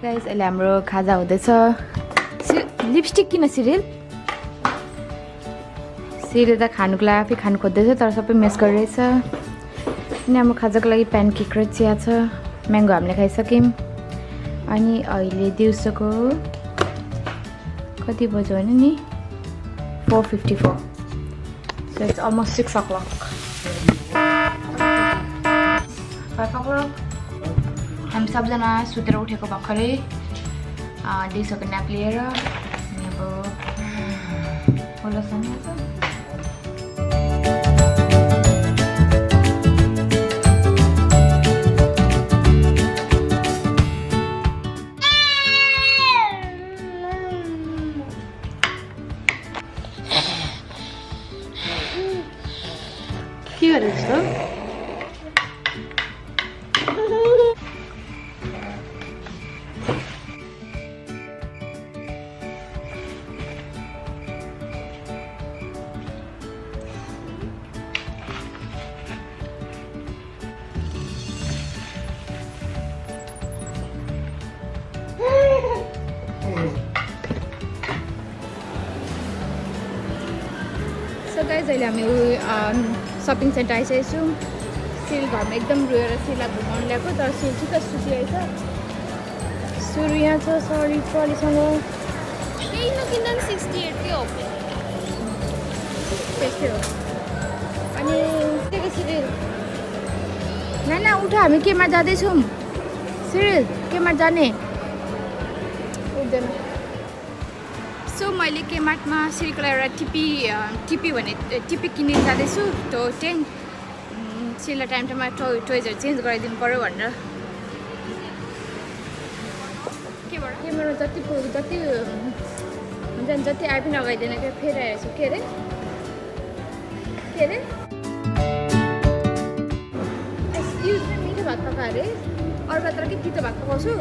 guys अहिले हाम्रो खाजा हुँदैछ लिपस्टिक किन सिरियल त खानुको लागि आफै खानु खोज्दैछ तर सबै मिस गरिरहेछ अनि हाम्रो खाजाको लागि प्यानकेक र चिया छ म्याङ्गो हामीले खाइसक्यौँ अनि अहिले दिउँसोको कति बज्यो भने नि 4:54 so it's almost 6 o'clock 5 o'clock हामी सबजना सुतेर उठेको भर्खरै दिउँसोको न्याप लिएर अनि अब बोल्दैछ के गरेछ So guys, अहिले हामी सपिङ सेन्टर आइसकेको छौँ सिल घरमा एकदम रोएर सिललाई घुमाउनु ल्याएको तर सिल ठिक्क सुतिरहेछ सुरु यहाँ छ सरी पलिसँग त्यही नकिन्दा 68 कै हो त्यस्तै हो अनि त्यही सिरियल नाना उठ हामी केमा जाँदैछौँ सिरियल केमा जाने उठ्दैन सो मैले केमार्टमा सिरिलको लागि एउटा टिपी किन्ने जाँदैछु त्यो 10 सिरिललाई टाइममा टोइजहरू चेन्ज गराइदिनु पऱ्यो भनेर केमार्टमा जति हुन्छ नि जति आइ पनि लगाइदिएन क्या फेरि आएछु के अरे एक्सक्युज मी मिठो भात पकायो अरे अर्को तर के तितो भात पकाउँछु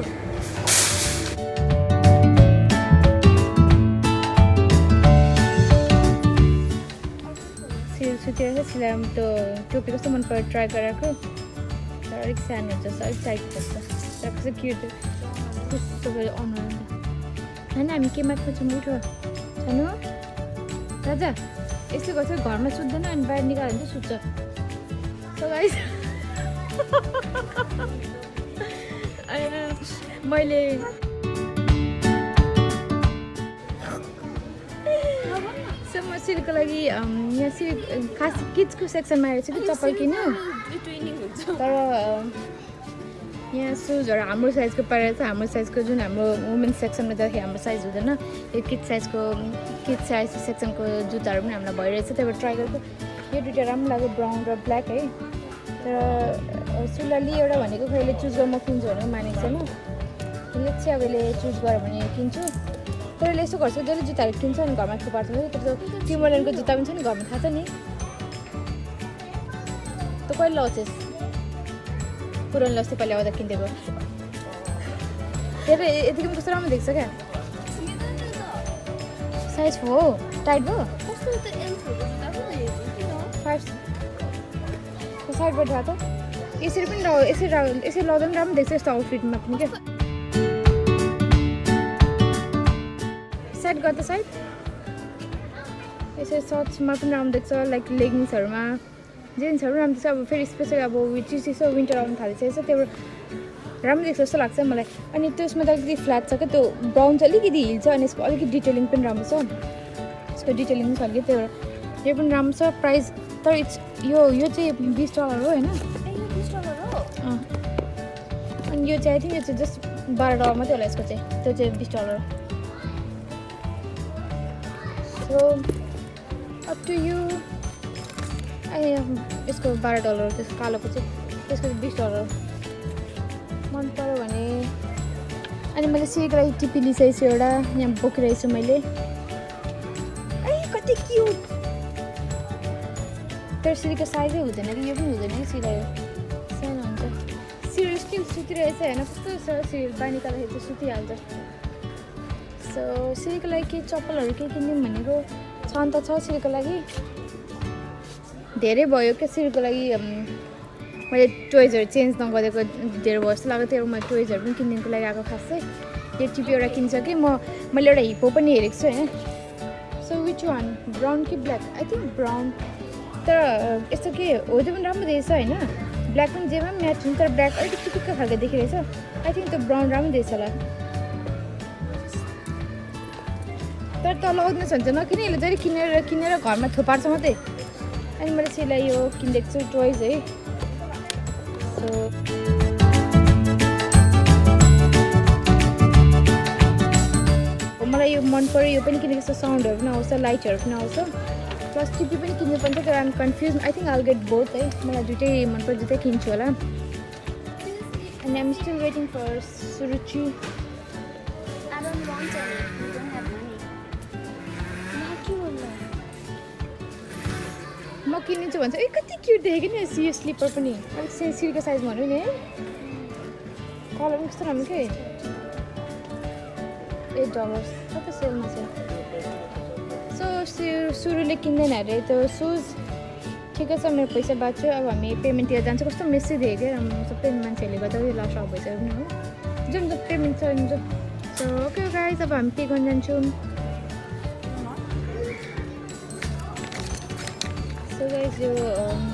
सुतिरहेको सिलाइ त्यो टोपी कस्तो मन पऱ्यो ट्राई गराएको तर अलिक सानो हुन्छ अलिक टाइट पर्छ तर कस्तो क्युट त्यस्तो अनुहार होइन हामी केमार्टमा छौँ उठो छानु राजा यस्तो गर्छ घरमा सुत्दैन अनि बाहिर निकाल्यो भने चाहिँ सुत्छ सो गाइस मैले म सिलको लागि यहाँ खास किड्सको सेक्सनमा आएको छु कि चप्पल किन्नु तर यहाँ सुजहरू हाम्रो साइजको पारेको छ हाम्रो साइजको जुन हाम्रो वुमेन्स सेक्सनमा जाँदाखेरि हाम्रो साइज हुँदैन यो किड साइज सेक्सनको जुत्ताहरू पनि हामीलाई भइरहेछ त्यही भएर ट्राई गरेको यो दुइटा राम्रो लाग्यो ब्राउन र ब्ल्याक है तर सुलली एउटा भनेको कहिले चुज गरेर म किन्छु भनेर मानेको छैन त्यसले चाहिँ अब यसले चुज गरेँ भने किन्छु तर यसले यसो गर्छ जसले जुत्ताहरू किन्छ नि घरमा थुपार्छ त्यो टिमोलेनको जुत्ता पनि छ नि घरमा थाहा छ नि त कहिले लगाउँछस् पुरानो अस्ति पहिला आउँदा किनिदिएको त्यही यतिको पनि कस्तो राम्रो देख्छ क्या साइज हो टाइट भयो साइडबाट भएको त यसरी पनि यसरी लाउँदा पनि राम्रो देख्छ यस्तो आउटफिटमा पनि क्या सेट गर्दा साइड यसरी सर्ट्समा पनि राम्रो देख्छ लाइक लेगिङ्सहरूमा जेन्सहरू राम्रो देख्छ अब फेरि स्पेसली अब चिसो विन्टर आउनु थालिसकेको छ त्यही भएर राम्रो देख्छ जस्तो लाग्छ मलाई अनि त्यसमा त अलिकति फ्ल्याट छ क्या त्यो ब्राउन चाहिँ अलिकति हिल छ अनि यसको अलिकति डिटेलिङ पनि राम्रो छ यसको डिटेलिङ पनि छ अलिकति त्यही भएर यो पनि राम्रो छ प्राइस तर यो चाहिँ $20 हो होइन अनि यो चाहिँ आई थिङ्क यो चाहिँ जस्ट $12 मात्रै होला यसको चाहिँ त्यो चाहिँ $20 सो अप टु यु यसको $12 त्यसको कालोको चाहिँ त्यसको चाहिँ $20 मन पऱ्यो भने अनि मैले सिकेको लागि टिपी लिइसकेको छु एउटा यहाँ बोकिरहेको छु मैले कति क्युट तर सिरीको साइजै हुँदैन कि यो पनि हुँदैन कि सिलायो सानो हुन्छ सिरियल स्टिल सुतिरहेछ होइन कस्तो छ सिरियल बाहिर निकाल्दाखेरि चाहिँ सुतिहाल्छ सो सिरीको लागि केही चप्पलहरू केही किनिदिउँ भनेको छ नि त छ सिरीको लागि धेरै भयो क्या सिरीको लागि मैले टोइजहरू चेन्ज नगरेको धेरै भयो जस्तो लाग्यो त्यही भएर मैले टोइजहरू पनि किनिदिनुको लागि आएको खास चाहिँ यो टिपी एउटा किनिसकेँ मैले एउटा हिप्पो पनि हेरेको छु होइन सो विच वान ब्राउन कि ब्ल्याक आई थिङ्क ब्राउन तर यस्तो के हो त्यो पनि राम्रो देखेछ होइन ब्ल्याक पनि जेमा पनि म्याच हुन्छ तर ब्ल्याक अलिकति चिपिक्क खालको देखिरहेछ आई थिङ्क त्यो ब्राउन राम्रो देखेछ होला तर त लगाउनुहोस् भन्छ नकिने यसले जहिले किनेर घरमा थुपार्छ मात्रै अनि मैले यसलाई यो किनिदिएको छु टोइज है सो मलाई यो मन पऱ्यो यो पनि किनेको छ साउन्डहरू पनि आउँछ लाइटहरू पनि आउँछ प्लस टिपी पनि किन्नु पर्छ तर I'm confused I think I'll get both है मलाई दुइटै मन पर्छ दुइटै किन्छु होला and I'm still waiting for Suruchi म किनिन्छु भन्छ ए कति क्युट देखेको नि यो स्लिपर पनि अलिक सिल्को साइजमा भन्नु नि है कलर पनि कस्तो राम्रो के $8 कति सेलमा छ सो सुरुले किन्दैन अरे त्यो सुज ठिकै छ मेरो पैसा बाँच्यो अब हामी पेमेन्टतिर जान्छ कस्तो मेसी देखेको क्या सबै मान्छेहरूले गर्दा उयो लास्ट अफ भइसक्यो पनि हो जाउँ पेमेन्ट छ जाउँ सो ओके गाइस अब हामी पे गर्न जान्छौँ सो गाइस यो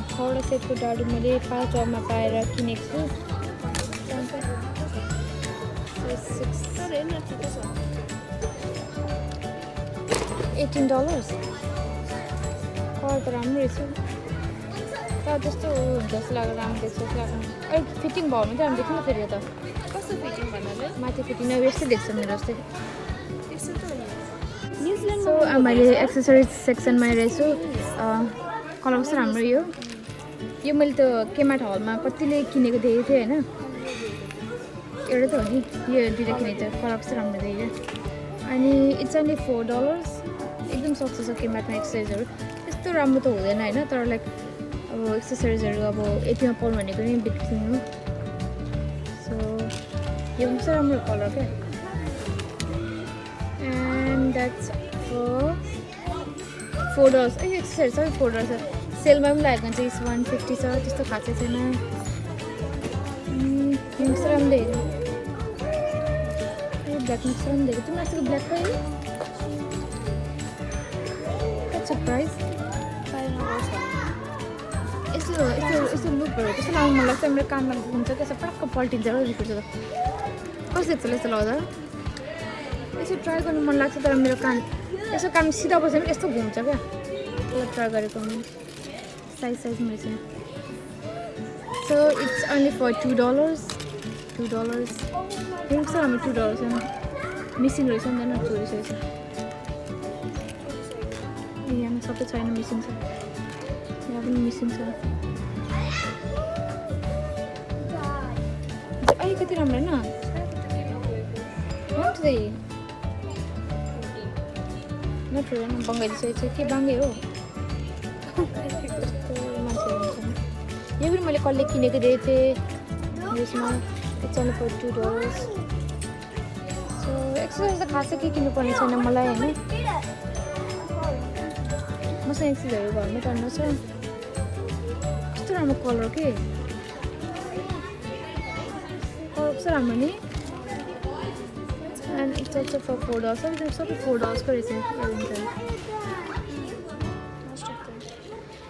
छवटा सेटको डाडु मैले $5 पाएर किनेको छु $18 कलर त राम्रो रहेछ तर त्यस्तो हुन्छ जस्तो लाग्यो राम्रो देख्छ जस्तो लाग्यो अलिक फिटिङ भयो भने चाहिँ राम्रो देख्नु फेरि त कस्तो फिटिङ भन्नाले माथि फिटिङ अब यस्तै देख्छ मेरो जस्तै न्युजिल्यान्ड सो मैले एक्सेसरिज सेक्सनमा रहेछु कलर कस्तो राम्रो यो मैले त केमार्ट हलमा कतिले किनेको देखेको थिएँ होइन एउटा त हो नि यो दुइटा किनेको थियो कलर कस्तो राम्रो देखेको अनि इट्स ओन्ली $4 एकदम सस्तो छ केमार्टमा एक्सेसरिजहरू त्यस्तो राम्रो त हुँदैन होइन तर लाइक अब एक्सेसरिजहरू अब यतिमा पाउनु भनेको नि बित्नु हो सो यो पनि राम्रो कलर क्या एन्ड द्याट्स $4 ए एक्सेसरिज सबै $4 छ सेलमा पनि लागेको हुन्छ 150 छ त्यस्तो खासै छैन कस्तो राम्रो देखेको ब्ल्याक मिक्स राम्रो देखेको तिम्रो अस्तिको ब्ल्याक है प्राइस यस्तो लुकहरू कस्तो लाउनु मन लाग्छ मेरो कानमा घुम्छ त्यसो पटक्क पल्टिन्छ र रिफुट्छ त कस्तो देख्छ यस्तो लाउँदा यसो ट्राई गर्नु मन लाग्छ तर मेरो कान यसो कान सिधा बसेर पनि यस्तो घुम्छ क्या त्यसलाई ट्राई गरेको साइजमा रहेछ सो इट्स ओन्ली फर $2 कस्तो राम्रो $2 छैन मिसिङ रहेछ नि त चोरिसकेछ यहाँ सबै छैन मिसिङ छ यहाँ पनि मिसिङ छ अलिकति राम्रो होइन नठुलो बङ्गाइदिइसकेको छ के बाङ्गे हो मान्छेहरू हुन्छ यो पनि मैले कसले किनेको दिएको थिएँ यसमा it's only for $2 so exercise त खासै के किन्नुपर्ने छैन मलाई होइन मसँग एक्सर्साइजहरू घरमै गर्नु छ कस्तो राम्रो कलर के कलर कस्तो राम्रो नि एन्ड इट्स अल्सो फर $4 सबै $4 को रहेछ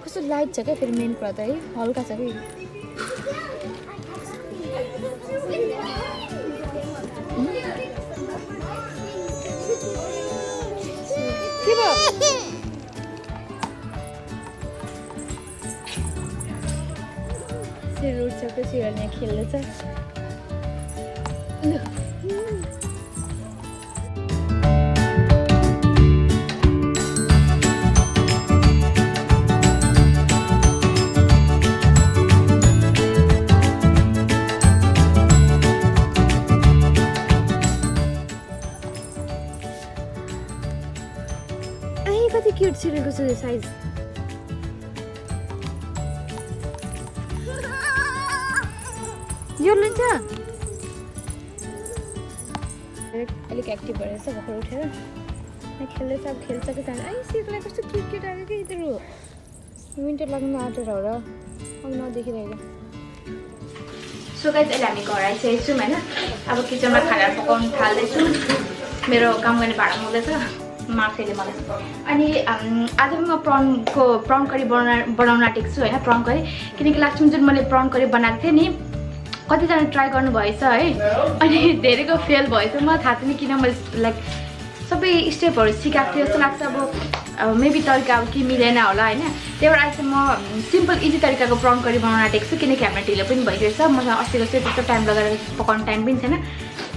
कस्तो लाइट छ क्या फेरि मेन कुरा त है हल्का छ कि के भयो रोड सबै सिरल यहाँ खेल्दैछ कति क्युट सिरेको छ यो साइज यो लिन्छ अलिक एक्टिभ भएर छ भर्खर उठेर खेल्दैछ अब खेल्छ कि जान्छ आई सिरलाई कस्तो क्युट क्युट आएको कि यिनीहरू विन्टर लाग्नु आँटेर हो र अब नदेखिरहेको सो गाइस अहिले हामी घर आइसकेको छौँ हैन अब किचनमा खाना पकाउन थाल्दैछु मेरो काम गर्ने भाडा मुल्दैछ मार्फेले मलाई अनि आज म prawn करी बनाउन आँटेको छु हैन prawn करी किनकि लास्टमा जुन मैले prawn करी बनाएको थिएँ नि कतिजना ट्राई गर्नु भएछ है अनि धेरैको फेल भएछ मलाई थाहा छैन किन मैले लाइक सबै स्टेपहरु सिकाएको थिएँ जस्तो लाग्छ अब मेबी तरिका अब के मिलेन होला हैन त्यही भएर अहिले म सिम्पल इजी तरिकाको prawn करी बनाउन आँटेको छु किनकि हाम्रो ढिलो पनि भइरहेछ मसँग अस्ति जस्तो त्यस्तो टाइम लगाएर पकाउन टाइम पनि छैन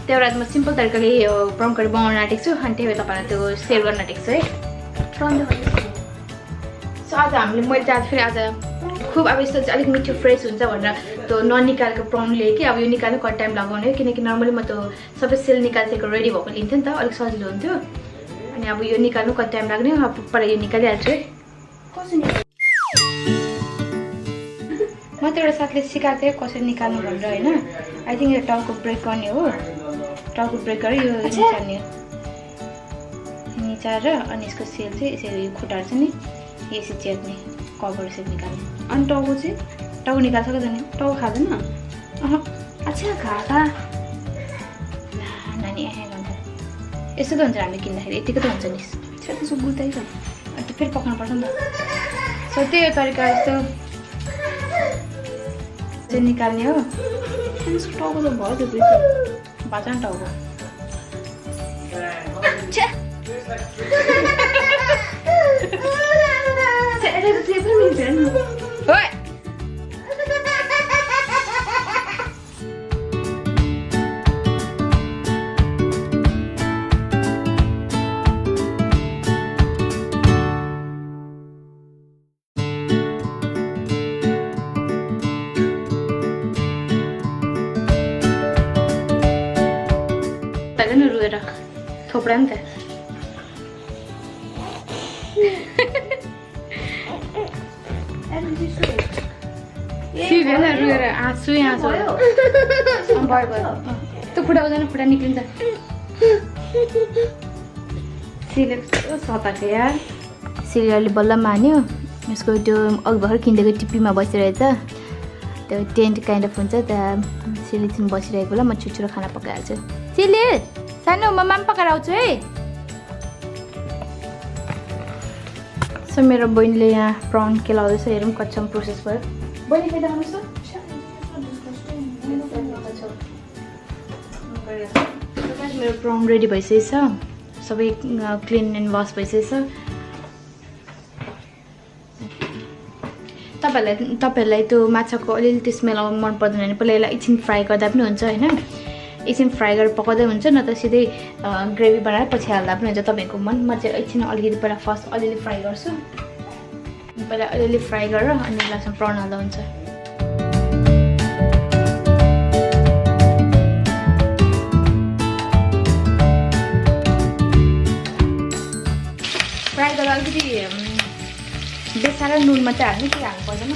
त्यही भएर म सिम्पल तरिकाले prawn करी बनाउन आँटेको छु अनि त्यही भएर तपाईहरुलाई त्यो शेयर गर्न आँटेको छु है prawn सो आज हामीले मैले आज फेरि आज खुब अब यस्तो चाहिँ अलिक मिठो फ्रेस हुन्छ भनेर त्यो ननिकालेको prawn लिएँ कि अब यो निकाल्नु कति टाइम लगाउने हो किनकि नर्मली म त्यो सबै सेल निकालेको रेडी भएको लिन्थेँ नि त अलिक सजिलो हुन्थ्यो अनि अब यो निकाल्नु कति टाइम लाग्ने अब पर यो निकालिहाल्छु है म त एउटा साथीले सिकाएको थिएँ कसरी निकाल्नु भनेर हैन आई थिंक यो टाउको ब्रेक गर्ने हो टाउको ब्रेक गरेर यो निचाल्ने निचाएर अनि यसको सेल चाहिँ यसरी खुट्टाहरु छ नि यसरी चेप्ने कभर यसरी निकाल्ने अनि टाउको चाहिँ टाउको निकाल्छ कि जाने टाउको खाँदैन अच्छा खा नानी भन्छ यस्तो त हुन्छ हामीले किन्दाखेरि यतिको त हुन्छ नि त्यसो गुताइ छ अन्त फेरि पकाउनु पर्छ नि त सो त्यही तरिका यस्तो चाहिँ निकाल्ने हो त्यसको टाउको त भयो त्यो बाचा नि टाउको ओइ रुएर थोपडा नि त रुएर आँसु यहाँ भयो त्यो खुट्टा उजान खुट्टा निक्लिन्छ सताएको यार सिरियलले बल्ल मान्यो यसको त्यो अघि भर्खर किनेको टिप्पीमा बसिरहेछ त्यो टेन्ट काइन्ड अफ हुन्छ त्यहाँ सिली चाहिँ बसिरहेको बेला म छिटो खाना पकाइहाल्छु सिली सानो म माम पकाएर आउँछु है सो मेरो बहिनीले यहाँ prawn केलाउँदैछ हेरौँ कच्चम प्रोसेस भयो बहिनी फेरि देखाउनुहोस् त मेरो prawn रेडी भइसकेछ सबै क्लिन एन्ड वास भइसकेछ तपाईहरुलाई त्यो माछाको अलिअलि त्यो स्मेल मन पर्दैन भने पहिला यसलाई एकछिन फ्राई गर्दा पनि हुन्छ हैन एकछिन फ्राई गरेर पकाउँदै हुन्छ न त सिधै ग्रेभी बनाएर पछि हाल्दा पनि हुन्छ तपाईको मन म चाहिँ एकछिन अलिकति पहिला फर्स्ट अलिअलि फ्राई गर्छु पहिला अलिअलि फ्राई गरेर अनि लास्टमा prawn हाल्दा हुन्छ फ्राई गर्दा अलिकति बेसार नुन मात्रै हाल्नु केही हाल्नु पर्दैन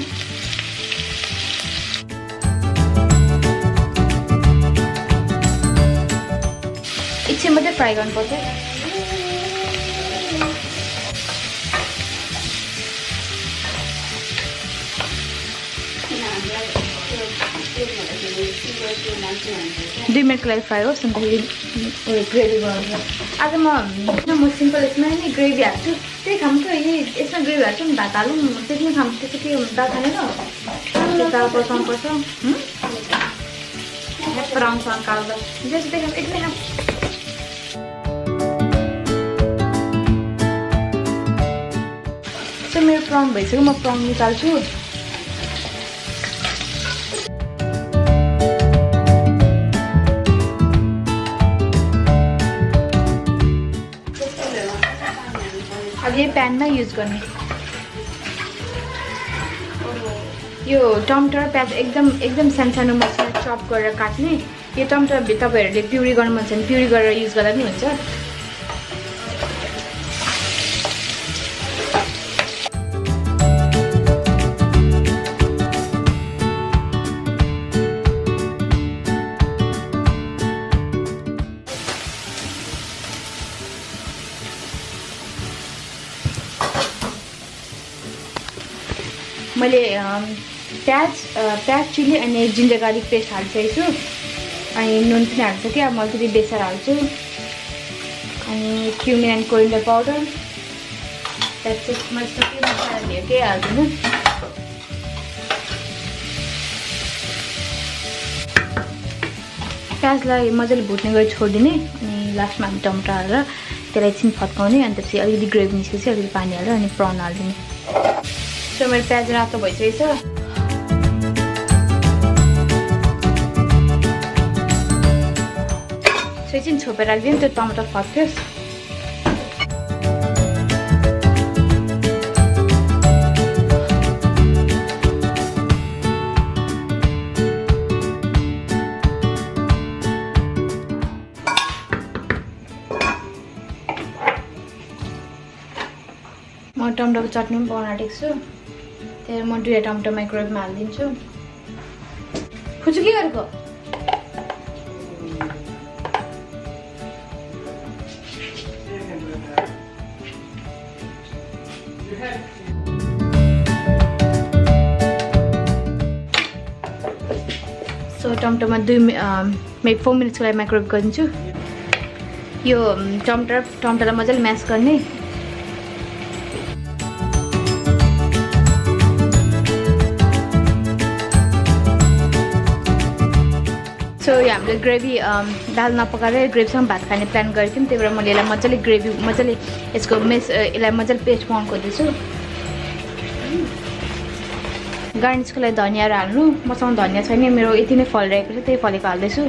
एकछिन मात्रै फ्राई गर्नुपर्छ दुई मिनटको लागि फ्राई होस् अन्तखेरि ग्रेभी बनाउँछु आज म सिम्पल यसमा नि ग्रेभी हाल्छु त्यही खाऊँ त यसमा ग्रेभी हाल्छु नि भात हालौँ त्यसमै खाऊँ त्यसो के दाल खानेन त्यो दाल पचाउनु पर्छ आउँछ कालो दाल जस्तो त्यही खाऊँ एकदमै खाऊँ सो मेरो prawn भइसक्यो म prawn निकाल्छु अब यही प्यानमा युज गर्ने यो टमाटर प्याज एकदम सानो मसला चप गरेर काट्ने यो टमाटर तपाईहरुले प्युरी गर्नु मन छ भने प्युरी गरेर युज गर्दा पनि हुन्छ मैले प्याज चिल्ली अनि जिन्जर गार्लिक पेस्ट हालिसकेको छु अनि नुन पनि हालिसकेँ अब म अलिकति बेसार हाल्छु अनि क्युमिन एन्ड कोरिएन्डर पाउडर मैले सबै मसला हाल्यो केही हाल्दिनँ प्याजलाई मजाले भुट्ने गरी छोडिदिने अनि लास्टमा हामी टमाटर हालेर त्यसलाई एकछिन फत्काउने अनि त्यसपछि अलिकति ग्रेभी निस्केपछि अलिकति पानी हालेर अनि प्राउन हालिदिने सो मेरो प्याज रातो भइसकेको छ सो एकछिन छोपेर राखिदिउँ त्यो टमाटर फत्कियोस् म टमाटरको चटनी पनि बनाउन आँटेको छु त्यही म 2 टमाटर माइक्रोवेभमा हालिदिन्छु फुच्छु के गरेको सो टमाटरमा 4 मिनट्सको लागि माइक्रोवेभ गरिदिन्छु यो टमाटरलाई मजाले म्यास गर्ने सो यो हामीले ग्रेभी दाल नपकाएर ग्रेभीसँग भात खाने प्लान गरेको थियौँ त्यही भएर मैले यसलाई मजाले यसको यसलाई मजाले पेस्ट बनाउनु खोज्दैछु गार्निसको लागि धनियाँहरू हाल्नु मसँग धनियाँ छैन मेरो यति नै फलिरहेको छ त्यही फलेको हाल्दैछु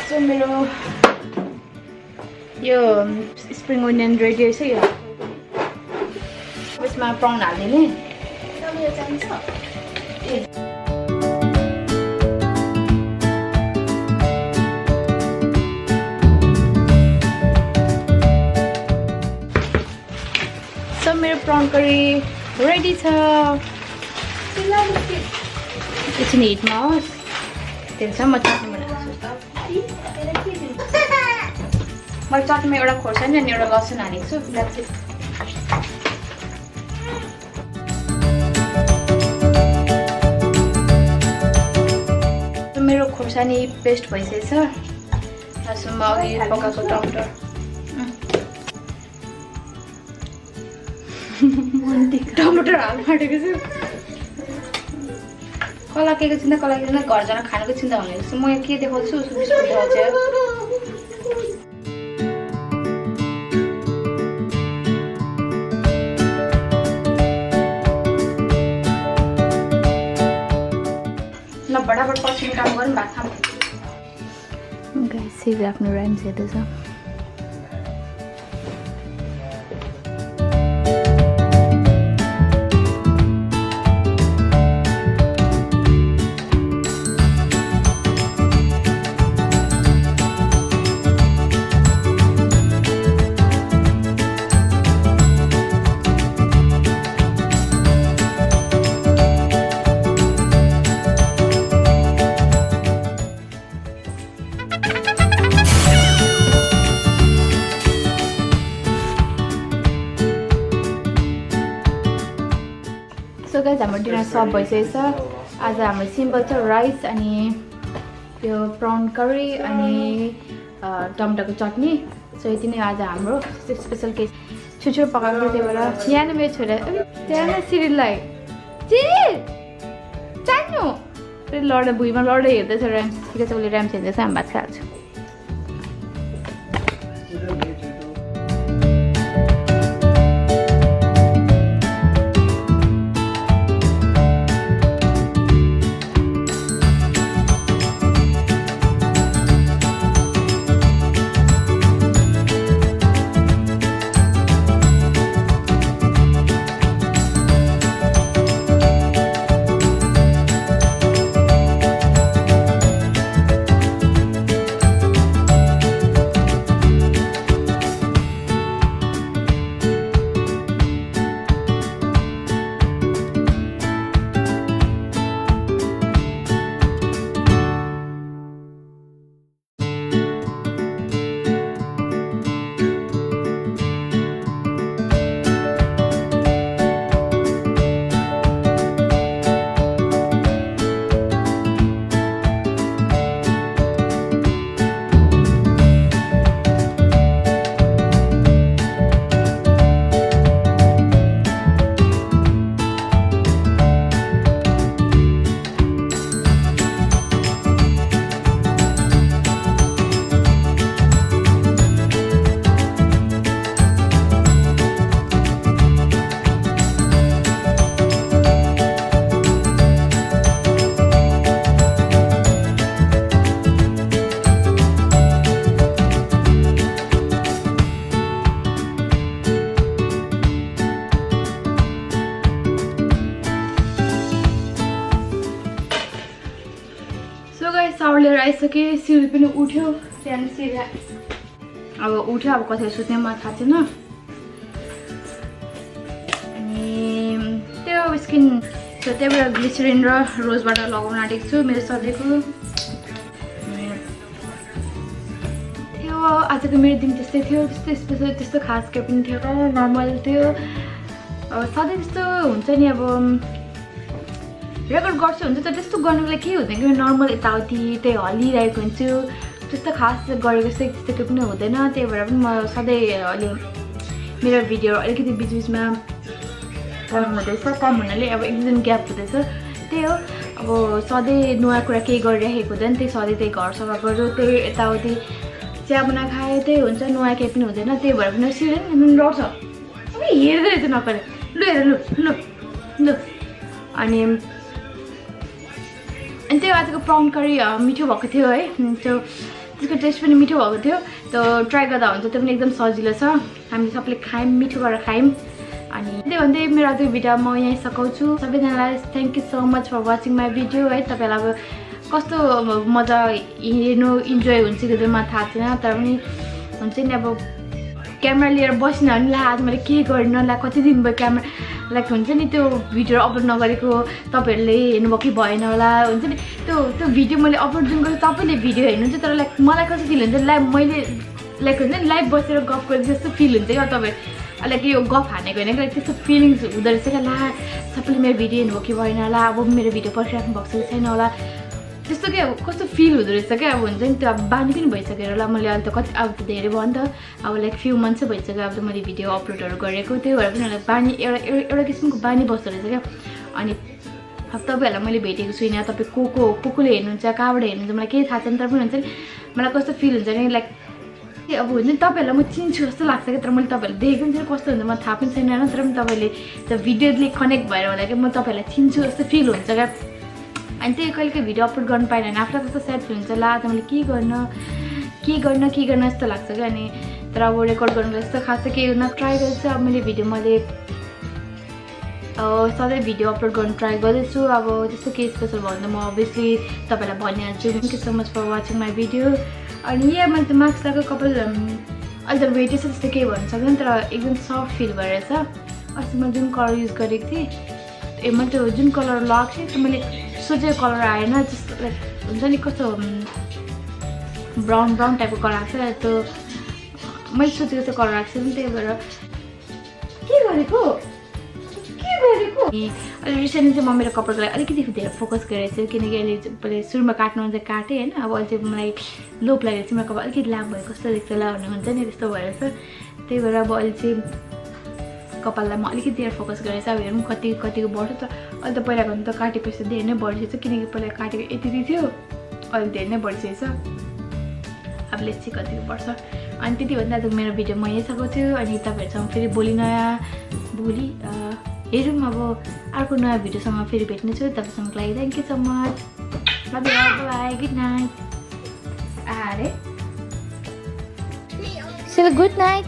सो मेरो यो स्प्रिङ ओनियन रेडी रहेछ यो यसमा प्राउन हालिदिने सो मेरो प्राउन करी रेडी छ एकछिन हिटमा होस् त्यसमा म चटनी बनाउँछु मैले चटनीमा एउटा खोर्सानी अनि एउटा लसुन हालेको छु मेरो खोर्सानी पेस्ट भइसकेछ त्यसमा अघि पकाएको टमाटर टमाटर हाल्नु आँटेको छु कलाकेको चिन्ता कलाकेको घर जान खानुको चिन्ता भनेको छु म के देखाउँछु उसको बिस्कुट देखाउँछु बडाबड पसिने काम गरौँ भात खाऊँ गाइस सिभी आफ्नो राइम्स हेर्दैछ सो गाइस हाम्रो डिनर सब भइसकेको छ आज हाम्रो सिम्पल छ राइस अनि यो प्राउन करी अनि टमाटरको चटनी सो यति नै आज हाम्रो स्पेसल केस छुछुरो पकाएको त्यही भएर यहाँ नै मेरो छोरा त्यहाँ नै सिरिललाई चिरिल चान्नु फेरि लड्दै भुइँमा लड्दै हेर्दैछ ऱ्याम्स ठिकै छ उसले ऱ्याम्स हेर्दैछ हामी भात खाइहाल्छौँ लिएर आइसकेँ सिउरी पनि उठ्यो त्यहाँदेखि सिउरी अब उठ्यो अब कति सुत्ने मलाई थाहा छैन अनि त्यो स्किन त्यही भएर ग्लिसरिन र रोजबाट लगाउन आँटेको छु मेरो सधैँको थियो आजको मेरो दिन त्यस्तै थियो त्यस्तो स्पेसल त्यस्तो खास केही पनि थियो नर्मल थियो अब सधैँ त्यस्तो हुन्छ नि अब रेकर्ड गर्छु हुन्छ तर त्यस्तो गर्नुको लागि के हुँदैन कि नर्मल यताउति त्यही हल्लिरहेको हुन्छु त्यस्तो खास गरेको जस्तै त्यस्तो केही पनि हुँदैन त्यही भएर पनि म सधैँ अहिले मेरो भिडियो अलिकति बिचबिचमा काम हुँदैछ काम हुनाले अब एक दिन ग्याप हुँदैछ त्यही हो अब सधैँ नयाँ कुरा केही गरिरहेको हुँदैन त्यही सधैँ त्यही घर सफा गर्छु त्यही यताउति चिया बना खाएँ त्यही हुन्छ नयाँ केही पनि हुँदैन त्यही भएर पनि सिरियल रड्छ हेर्दै रहेछ नपरे लु हेर लु लु लु अनि त्यही आजको प्राउन करी मिठो भएको थियो है त्यो त्यसको टेस्ट पनि मिठो भएको थियो त्यो ट्राई गर्दा हुन्छ त्यो पनि एकदम सजिलो छ हामी सबले खायौँ मिठो गरेर खायौँ अनि त्यही भन्दै मेरो आजको भिडियो म यहीँ सघाउँछु सबैजनालाई thank you so much for watching my video है तपाईँलाई अब कस्तो मजा हेर्नु इन्जोय हुन्छ कि मलाई थाहा छैन तर पनि हुन्छ नि अब क्यामेरा लिएर बसिन भने ला आज मैले के गरिनँ ला कति दिन भयो क्यामेरा लाइक हुन्छ नि त्यो भिडियो अपलोड नगरेको तपाईँहरूले हेर्नुभयो कि भएन होला हुन्छ नि त्यो भिडियो मैले अपलोड जुन गरेँ तपाईँले भिडियो हेर्नुहुन्छ तर लाइक मलाई कस्तो फिल हुन्छ लाइभ मैले लाइक हुन्छ नि लाइभ बसेर गफ गरेको जस्तो फिल हुन्छ क्या तपाईँ लाइक यो गफ हानेको होइन लाइक त्यस्तो फिलिङ्स हुँदो रहेछ क्या ला सबैले मेरो भिडियो हेर्नुभयो कि भएन होला अब मेरो भिडियो पर्खिराख्नु भएको छ कि छैन होला त्यस्तो क्या अब कस्तो फिल हुँदो रहेछ क्या अब हुन्छ नि त्यो अब बानी पनि भइसकेर होला मैले अहिले त कति अब त धेरै भयो नि त अब लाइक फ्यु मन्थ्सै भइसक्यो अब त मैले भिडियो अपलोडहरू गरेको त्यही भएर पनि बानी एउटा किसिमको बानी बस्दो रहेछ क्या अनि अब तपाईँहरूलाई मैले भेटेको छुइनँ तपाईँ कोले हेर्नुहुन्छ कहाँबाट हेर्नुहुन्छ मलाई केही थाहा छैन तर पनि हुन्छ नि मलाई कस्तो फिल हुन्छ नि लाइक अब हुन्छ नि तपाईँहरूलाई म चिन्छु जस्तो लाग्छ क्या तर मैले तपाईँहरूलाई देखेको पनि छैन कस्तो हुन्छ मलाई थाहा पनि छैन होइन तर पनि तपाईँले त्यो भिडियोले कनेक्ट भएर होला कि म तपाईँहरूलाई चिन्छु जस्तो फिल हुन्छ क्या अनि त्यही कहिले भिडियो अपलोड गर्नु पाएन भने आफूलाई कस्तो स्याड फिल हुन्छ ला त मैले के गर्न जस्तो लाग्छ क्या अनि तर अब रेकर्ड गर्नुलाई यस्तो खास केही हुन ट्राई गर्छु अब मैले सधैँ भिडियो अपलोड गर्नु ट्राई गर्दैछु अब त्यस्तो केही स्पेसल भयो भने म अभियसली तपाईँलाई भनिहाल्छु thank you so much for watching my video अनि यहाँ मैले त्यो मास्क लगाएको कपाल अहिले त वेटै छ त्यस्तो केही भन्नु सक्दैन तर एकदम सफ्ट फिल भइरहेछ अस्ति मैले जुन कलर युज गरेको थिएँ मैले त्यो जुन कलर लगाएको थिएँ त्यो मैले सोचेको कलर आएन जस्तो लाइक हुन्छ नि कस्तो ब्राउन टाइपको कलर आएको छ त्यो मैले सोचेको त्यो कलर आएको छ नि त्यही भएर के गरेको अहिले रिसेन्टली चाहिँ म मेरो कपालको लागि अलिकति धेरै फोकस गरेको छु किनकि अहिले मैले सुरुमा काट्नु चाहिँ काटेँ होइन अब अहिले चाहिँ मलाई लोप लागेर चाहिँ मेरो कपाल अलिकति लाभ भयो कस्तो देख्छ होला भन्ने हुन्छ नि त्यस्तो भएर छ त्यही भएर अब अहिले चाहिँ कपाललाई म अलिकति धेरै फोकस गरेको छु अब हेरौँ कतिको बढ्छ तर अहिले त पहिलाको त काटेपछि धेरै नै बढिसकेको छ किनकि पहिला काटेको यति थियो अहिले धेरै नै बढिसकेको छ अब लेट्स सी कतिको बढ्छ अनि त्यति भन्दा आज मेरो भिडियो म यहीँ सघाउँछु अनि तपाईँहरूसँग फेरि भोलि हेरौँ अब अर्को नयाँ भिडियोसँग फेरि भेट्नेछु तपाईँसँगको लागि thank you so much by good night अरे सर गुड नाइट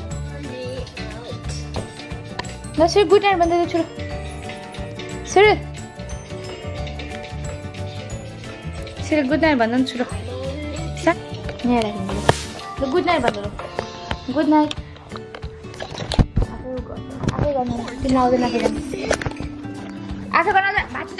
ल सर गुड नाइट भन्दै छोरो सर गुड नाइट भन्दा छोरो यहाँ राख्नु ल गुड नाइट भन्नु गुड नाइट आफै गर्नु तिमीलाई आउँदैन आफै गर्न भाँच्छ